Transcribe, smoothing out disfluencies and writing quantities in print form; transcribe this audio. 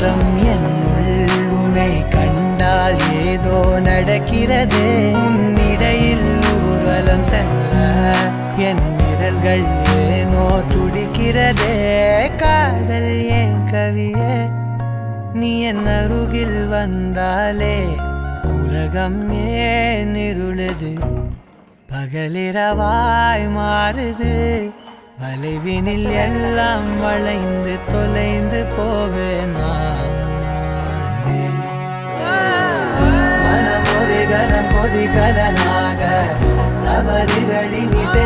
மாற்றம் என்னுள் உன்னை கண்டால் ஏதோ நடக்கிறதே இடையில் ஊர்வலம் செல்ல என் விரல்கள் ஏனோ துடிக்கிறதே காதல் ஏன் கவியே நீ என் அருகில் வந்தாலே உலகம் ஏன் இருளுது பகலிரவாய் மாறுது வளைவினில் எல்லாம் வளைந்து தொலைந்து போவேனா மனம் ஒரு கணம் கொதிகலனாக தவறுகளின் இசை